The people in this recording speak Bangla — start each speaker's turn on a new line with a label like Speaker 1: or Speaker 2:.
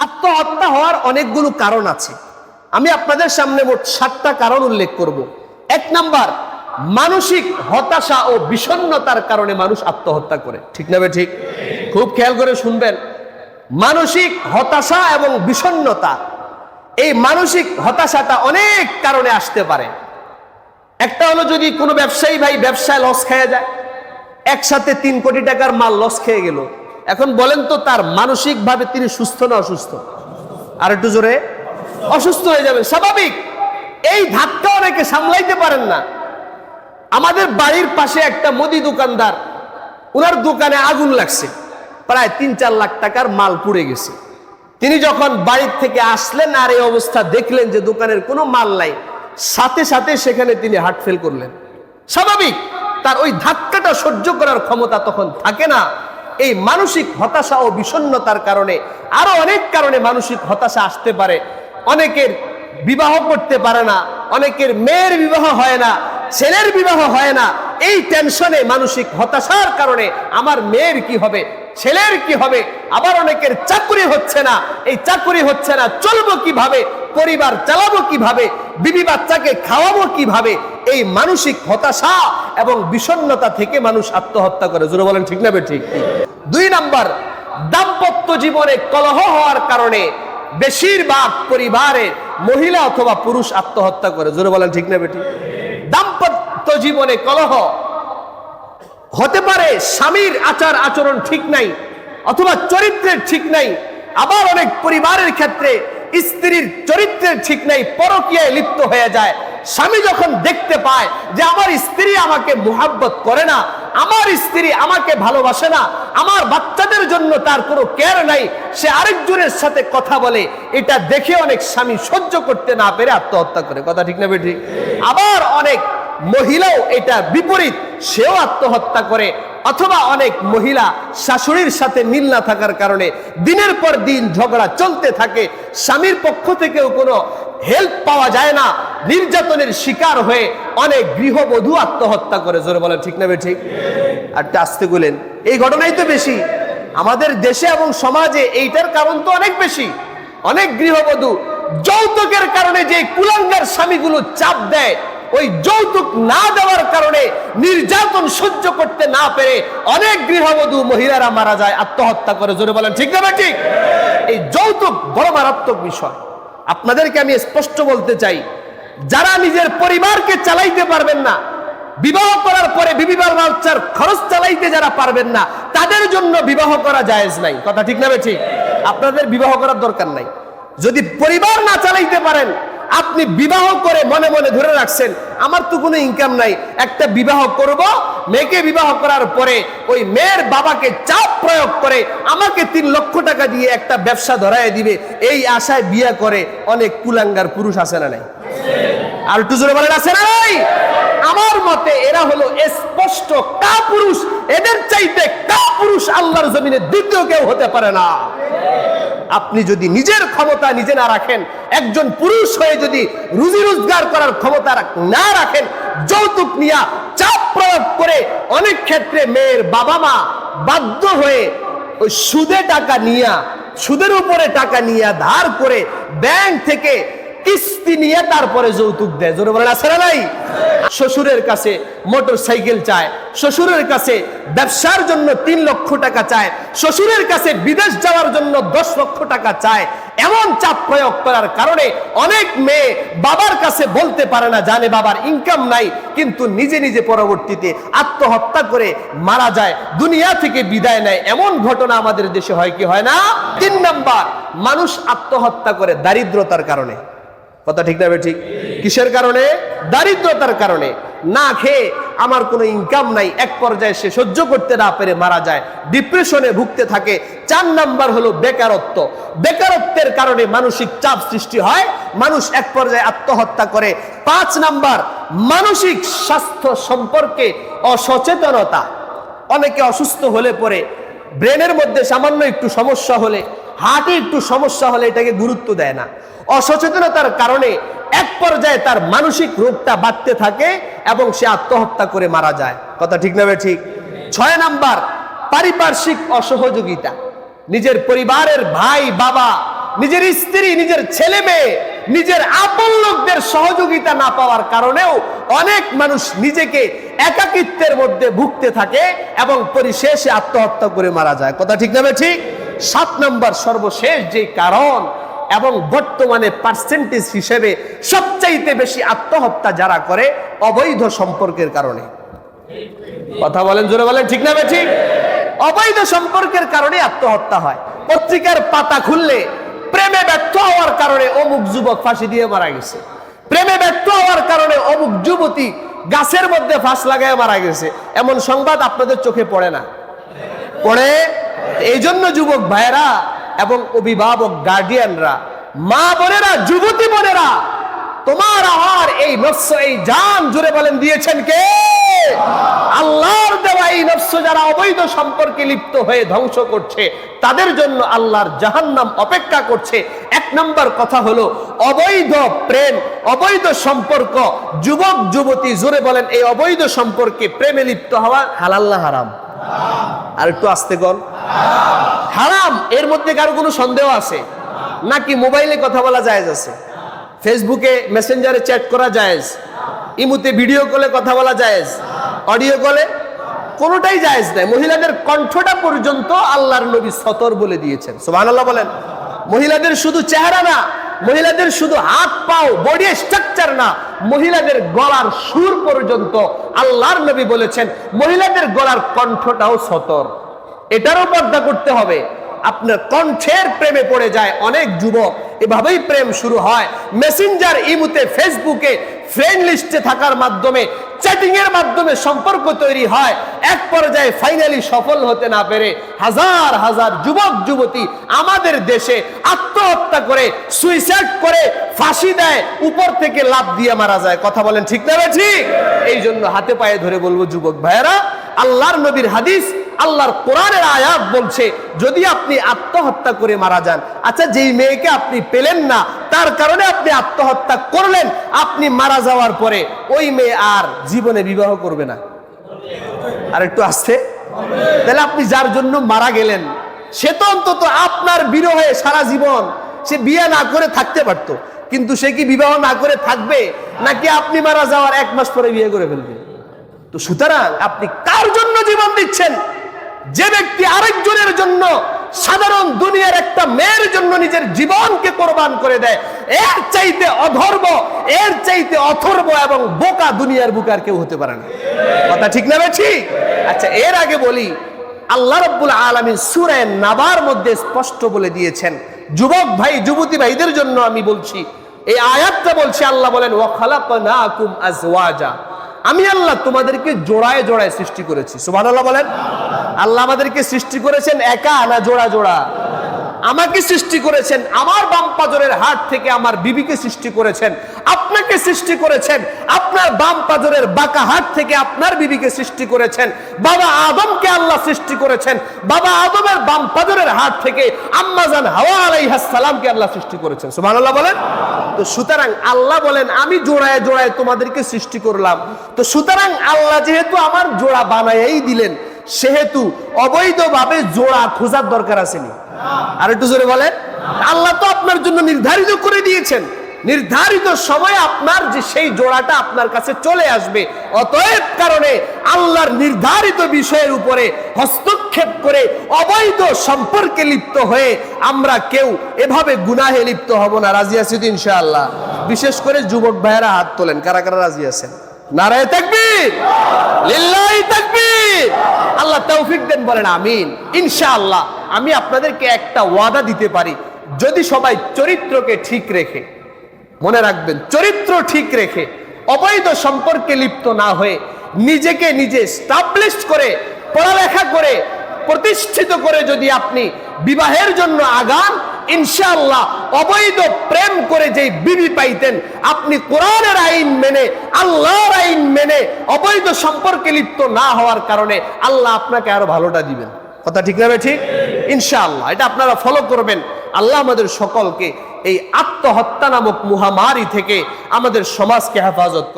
Speaker 1: আত্মহত্যা হওয়ার অনেকগুলো কারণ আছে। আমি আপনাদের সামনে মোট 7টা কারণ উল্লেখ করব। 1 নাম্বার, মানসিক হতাশা ও বিষণ্ণতার কারণে মানুষ আত্মহত্যা করে। ঠিক না বে ঠিক? খুব খেয়াল করে শুনবেন। মানসিক হতাশা এবং বিষণ্ণতা, এই মানসিক হতাশাটা অনেক কারণে আসতে পারে। একটা হলো যদি কোনো ব্যবসায়ী ভাই ব্যবসায় লস খেয়ে যায়, একসাথে 3 কোটি টাকার মাল লস খেয়ে গেল, এখন বলেন তো তার মানসিকভাবে তিনি সুস্থ না অসুস্থ? আর একটু জোরে, অসুস্থ হয়ে যাবেন, স্বাভাবিক। এই ধাক্কা অনেকে সামলাইতে পারেন না। আমাদের বাড়ির পাশে একটা মুদি দোকানদার, ওনার দোকানে আগুন লাগছে, প্রায় 3-4 লাখ টাকার মাল পুড়ে গেছে। তিনি যখন বাড়ির থেকে আসলেন আর এই অবস্থা দেখলেন যে দোকানের কোনো মাল নাই, সাথে সাথে সেখানে তিনি হার্ট ফেল করলেন। স্বাভাবিক, তার ওই ধাক্কাটা সহ্য করার ক্ষমতা তখন থাকে না। এই মানসিক হতাশা ও বিষণ্ণতার কারণে আরো অনেক কারণে মানসিক হতাশা আসতে পারে। অনেকের বিবাহ করতে পারে না, অনেকের মেয়ের বিবাহ হয় না, ছেলের বিবাহ হয় না। এই টেনশনে মানসিক হতাশার কারণে আমার মেয়ের কি হবে, ছেলের কি হবে। আবার অনেকের চাকরি হচ্ছে না, এই চাকরি হচ্ছে না, চলবো কিভাবে, পরিবার চালাবো কিভাবে, বিবি বাচ্চাকে খাওয়াবো কিভাবে। এই মানসিক হতাশা এবং বিষণ্ণতা থেকে মানুষ আত্মহত্যা করে। জোরে বলেন ঠিক না ঠিক? 2 নাম্বার, দাম্পত্য জীবনে কলহ হওয়ার কারণে বেশিরভাগ পরিবারে মহিলা অথবা পুরুষ আত্মহত্যা করে। জোরে বলেন ঠিক না বেটি? দাম্পত্য জীবনে কলহ হতে পারে স্বামীর আচার আচরণ ঠিক নাই অথবা চরিত্রের ঠিক নাই। আবার অনেক পরিবারের ক্ষেত্রে স্ত্রীর চরিত্রের ঠিক নাই, পরকীয়ায় লিপ্ত হয়ে যায়। স্বামী যখন দেখতে পায় যে আমার স্ত্রী আমাকে মুহাব্বত করে না, আমার স্ত্রী আমাকে ভালোবাসে না, আমার বাচ্চাদের জন্য তার কোনো কেয়ার নাই, সে আরেকজনের সাথে কথা বলে, এটা দেখে অনেক স্বামী সহ্য করতে না পেরে আত্মহত্যা করে। কথা ঠিক না বেঠিক? আবার অনেক মহিলাও এটা বিপরীত, সেও আত্মহত্যা করে। অথবা অনেক মহিলা শাশুড়ির সাথে মিল না থাকার কারণে দিনের পর দিন ঝগড়া চলতে থাকে, স্বামীর পক্ষ থেকেও কোনো হেল্প পাওয়া যায় না, নির্যাতনের শিকার হয়ে অনেক গৃহবধূ আত্মহত্যা করে। জোরে বলেন ঠিক না ঠিক? আর আসতে বলেন, এই ঘটনাই তো বেশি আমাদের দেশে এবং সমাজে। এইটার কারণ তো অনেক বেশি। অনেক গৃহবধূ যৌতুকের কারণে যে কুলাঙ্গার স্বামীগুলো চাপ দেয়, ওই যৌতুক না দেওয়ার কারণে নির্যাতন সহ্য করতে না পেরে অনেক গৃহবধূ মহিলারা মারা যায়, আত্মহত্যা করে। জোরে বলেন ঠিক না ঠিক? এই যৌতুক বড় মারাত্মক বিষয়। আপনাদেরকে আমি স্পষ্ট বলতে চাই, যারা নিজের পরিবারকে চালাইতে পারবেন না, বিবাহ করার পরে বিবি বাচ্চার খরচ চালাইতে যারা পারবেন না, তাদের জন্য বিবাহ করা জায়েজ নাই। কথা ঠিক না ঠিক? আপনাদের বিবাহ করার দরকার নাই। যদি পরিবার না চালাইতে পারেন, আপনি বিবাহ করে মনে মনে ধরে রাখছেন আমার তো কোনো ইনকাম নাই, একটা বিবাহ করব, মেয়েকে বিবাহ করার পরে ওই মেয়ের বাবাকে চাপ প্রয়োগ করে আমাকে 3 লক্ষ টাকা দিয়ে একটা ব্যবসা ধরায় দিবে, এই আশায় বিয়ে করে অনেক কুলাঙ্গার পুরুষ আছে না নাই? আর একটু জোরে বলেন, আছে না নাই? আমার মতে এরা হলো স্পষ্ট কাপুরুষ। এদের চাইতে কাপুরুষ আল্লাহর জমিনে দ্বিতীয় কেউ হতে পারে না। আপনি যদি নিজের ক্ষমতা নিজে না রাখেন, একজন পুরুষ হয়ে যদি রুজি রোজগার করার ক্ষমতা না রাখেন, যৌতুক নিয়ে চাপ প্রয়োগ করে অনেক ক্ষেত্রে মেয়ের বাবা মা বাধ্য হয়ে ওই সুদে টাকা নিয়ে, সুদের উপরে টাকা নিয়ে ধার করে ব্যাংক থেকে কিস্তি নিয়ে তারপরে যৌতুক দেয়। জোরে বলেন আছে না নাই? শ্বশুরের কাছে মোটর সাইকেল চায়, শ্বশুরের কাছে ব্যবসার জন্য 3 লক্ষ টাকা চায়, শ্বশুরের কাছে বিদেশ যাওয়ার জন্য 10 লক্ষ টাকা চায়। এমন চাপ প্রয়োগ করার কারণে অনেক মেয়ে বাবার কাছে বলতে পারে না, জানে বাবার ইনকাম নাই, কিন্তু নিজে নিজে পরবর্তীতে আত্মহত্যা করে মারা যায়, দুনিয়া থেকে বিদায় নেয়। এমন ঘটনা আমাদের দেশে হয় কি হয় না? 3 নাম্বার, মানুষ আত্মহত্যা করে দারিদ্রতার কারণে। কথা ঠিক না ঠিক? কিসের কারণে? দারিদ্রতার কারণে। না খেয়ে আমার কোনো ইনকাম নাই, এক পর্যায়ে সে সহ্য করতে না পেরে মারা যায়, ডিপ্রেশনে ভুগতে থাকে। 4 নাম্বার হলো বেকারত্ব। বেকারত্বের কারণে মানসিক চাপ সৃষ্টি হয়, মানুষ এক পর্যায়ে আত্মহত্যা করে। 5 নাম্বার, মানসিক স্বাস্থ্য সম্পর্কে অসচেতনতা। অনেকে অসুস্থ হলে পরে ব্রেনের মধ্যে সামান্য একটু সমস্যা হলে, হার্টে একটু সমস্যা হলে এটাকে গুরুত্ব দেয় না। অসচেতনতার কারণে এক পর্যায়ে তার মানসিক রোগটা বাড়তে থাকে এবং সে আত্মহত্যা করে মারা যায়। কথা ঠিক না ঠিক? 6 নাম্বার, পারিপার্শ্বিক অসহযোগিতা। নিজের পরিবারের ভাই বাবা নিজের স্ত্রী, নিজের ছেলে মেয়ে, নিজের আপন লোকদের সহযোগিতা না পাওয়ার কারণেও অনেক মানুষ নিজেকে একাকিত্বের মধ্যে ভুগতে থাকে এবং পরিশেষে আত্মহত্যা করে মারা যায়। কথা ঠিক না ঠিক? 7 নম্বর সর্বশেষ যে কারণ এবং বর্তমানে পার্সেন্টেজ হিসেবে সবচাইতে বেশি আত্মহত্যা যারা করে, অবৈধ সম্পর্কের কারণে। কথা বলেন, জোরে বলেন, ঠিক না ঠিক? অবৈধ সম্পর্কের কারণে আত্মহত্যা হয়। পত্রিকার পাতা খুললে প্রেমে ব্যর্থ হওয়ার কারণে অমুক যুবক ফাঁসি দিয়ে মারা গেছে, প্রেমে ব্যর্থ হওয়ার কারণে অমুক যুবতী গাছের মধ্যে ফাঁস লাগায় মারা গেছে, এমন সংবাদ আপনাদের চোখে পড়ে না? পড়ে। এই জন্য যুবক ভাইয়েরা এবং অভিভাবক, গার্ডিয়ানরা, মা বোনেরা, যুবতী বোনেরা, তোমার আমার এই নফস, এই জান, জুড়ে বলেন, দিয়েছেন কে? আল্লাহর দেওয়া এই নফস যারা অবৈধ সম্পর্কে লিপ্ত হয়ে ধ্বংস করছে, তাদের জন্য আল্লাহর জাহান্নাম অপেক্ষা করছে। 1 নম্বর কথা হলো অবৈধ প্রেম, অবৈধ সম্পর্ক। যুবক যুবতী, জোরে বলেন, এই অবৈধ সম্পর্কে প্রেমে লিপ্ত হওয়া হালাল না হারাম? আর একটু আস্তে কর। হারাম। এর মধ্যে কারো কোনো সন্দেহ আছে নাকি? মোবাইলে কথা বলা জায়েজ আছে, ফেসবুকে মেসেঞ্জারে চ্যাট করা জায়েজ, ইমুতে ভিডিও কলে কথা বলা জায়েজ, অডিও কলে কোনোটাই জায়েজ নাই। মহিলাদের কণ্ঠটা পর্যন্ত আল্লাহর নবী সতর বলে দিয়েছেন। সুবহানাল্লাহ বলেন। মহিলাদের শুধু চেহারা না, মহিলাদের শুধু হাত পাও, বডি স্ট্রাকচার না, মহিলাদের গলার সুর পর্যন্ত আল্লাহর নবী বলেছেন মহিলাদের গলার কণ্ঠটাও সতর। এটারও পর্দা করতে হবে। আপনার কণ্ঠের প্রেমে পড়ে যায় অনেক যুবক, এভাবেই প্রেম শুরু হয়। মেসেঞ্জার, ইমুতে, ফেসবুকে ফ্রেন্ড লিস্টে থাকার মাধ্যমে, চ্যাটিং এর মাধ্যমে সম্পর্ক তৈরি হয়। এক পর্যায়ে ফাইনালি সফল হতে না পেরে হাজার হাজার যুবক যুবতী আমাদের দেশে আত্মহত্যা করে, সুইসাইড করে, ফাঁসি দেয়, উপর থেকে লাফ দিয়ে মারা যায়। কথা বলেন, ঠিক না ঠিক? এই জন্য হাতে পায়ে ধরে বলবো যুবক ভাইয়েরা, আল্লাহর নবীর হাদিস, আল্লাহর কোরআনের আয়াত বলছে, যদি আপনি আত্মহত্যা করে মারা যান, আচ্ছা যেই মেয়েকে আপনি পেলেন না, তার কারণে আপনি আত্মহত্যা করলেন, আপনি মারা যাওয়ার পরে ওই মেয়ে আর জীবনে বিবাহ করবে না। আর একটু আসছে। তাহলে আপনি যার জন্য মারা গেলেন, সে তো অন্তত আপনার বিরহে সারা জীবন সে বিয়ে না করে থাকতে পারতো, কিন্তু সে কি বিবাহ না করে থাকবে? নাকি আপনি মারা যাওয়ার 1 মাস পরে বিয়ে করে ফেলবে? তো সুতরাং আপনি কার জন্য জীবন দিচ্ছেন? যে ব্যক্তি আরেকজনের জন্য, সাধারণ দুনিয়ার একটা মেয়ের জন্য নিজের জীবনকে কোরবান করে দেয়, এর চাইতে অধর্ম, এর চাইতে অথর্ব এবং বোকা দুনিয়ার বুকার কেউ হতে পারে না। কথা ঠিক না ঠিক? আচ্ছা, এর আগে বলি, আল্লাহ রাব্বুল আলামিন সূরা নাবার মধ্যে স্পষ্ট বলে দিয়েছেন, যুবক ভাই, যুবতী ভাইদের জন্য আমি বলছি, এই আয়াতটা বলছে, আল্লাহ বলেন, ওয়া খালাকনাকুম আজওয়াজা, আমি আল্লাহ তোমাদেরকে জোড়ায় জোড়ায় সৃষ্টি করেছি। সুবহানাল্লাহ বলেন। আল্লাহ আমাদেরকে সৃষ্টি করেছেন একা না জোড়া জোড়া? আমাকে সৃষ্টি করেছেন, আমার বাম পাজরের হাড় থেকে আমার বিবিকে সৃষ্টি করেছেন, আপনাকে সৃষ্টি করেছেন, আপনার বাম পাজরের বাঁকা হাড় থেকে আপনার বিবিকে সৃষ্টি করেছেন, বাবা আদমকে আল্লাহ সৃষ্টি করেছেন, বাবা আদমের বাম পাজরের হাড় থেকে আম্মা জান হাওয়া আলাইহিস সালামকে আল্লাহ সৃষ্টি করেছেন। সুবহানাল্লাহ বলেন। তো সুতরাং আল্লাহ বলেন, আমি জোড়ায় জোড়ায় তোমাদেরকে সৃষ্টি করলাম। তো সুতরাং আল্লাহ যেহেতু আমার জোড়া বানাইয়াই দিলেন, সেহেতু অবৈধভাবে জোড়া খোঁজার দরকার আসেনি। আর একটু জোরে বলেন। আল্লাহ তো আপনার জন্য নির্ধারিত করে দিয়েছেন, নির্ধারিত সময়ে আপনার যে সেই জোড়াটা আপনার কাছে চলে আসবে। অতএব কারণে আল্লাহর নির্ধারিত বিষয়ের উপরে হস্তক্ষেপ করে অবৈধ সম্পর্কে লিপ্ত হয়ে আমরা কেউ এভাবে গুনাহে লিপ্ত হব না। রাজি আছি তো ইনশাআল্লাহ? বিশেষ করে যুবক ভাইয়েরা হাত তোলেন, কারা কারা রাজি আছেন? নারায়ে তাকবীর, লিল্লাহি তাকবীর। আল্লাহ তৌফিক দেন, বলেন আমিন। ইনশাআল্লাহ আমি আপনাদেরকে একটা ওয়াদা দিতে পারি, যদি সবাই চরিত্রকে ঠিক রেখে, মনে রাখবেন, চরিত্র ঠিক রেখে অবৈধ সম্পর্কে লিপ্ত না হয়ে নিজেকে নিজে স্টাবলিশ করে, পড়ালেখা করে, প্রতিষ্ঠিত করে যদি আপনি বিবাহের জন্য আগান, ইনশাআল্লাহ অবৈধ প্রেম করে যেই বিবি পাইতেন, আপনি কোরআনের আইন মেনে, আল্লাহর আইন মেনে অবৈধ সম্পর্কে লিপ্ত না হওয়ার কারণে আল্লাহ আপনাকে আরো ভালোটা দিবেন। কথা ঠিক না ঠিক? ইনশাআল্লাহ এটা আপনারা ফলো করবেন। আল্লাহ আমাদের সকলকে এই আত্মহত্যা নামক মহামারী থেকে আমাদের সমাজকে হেফাজত করে।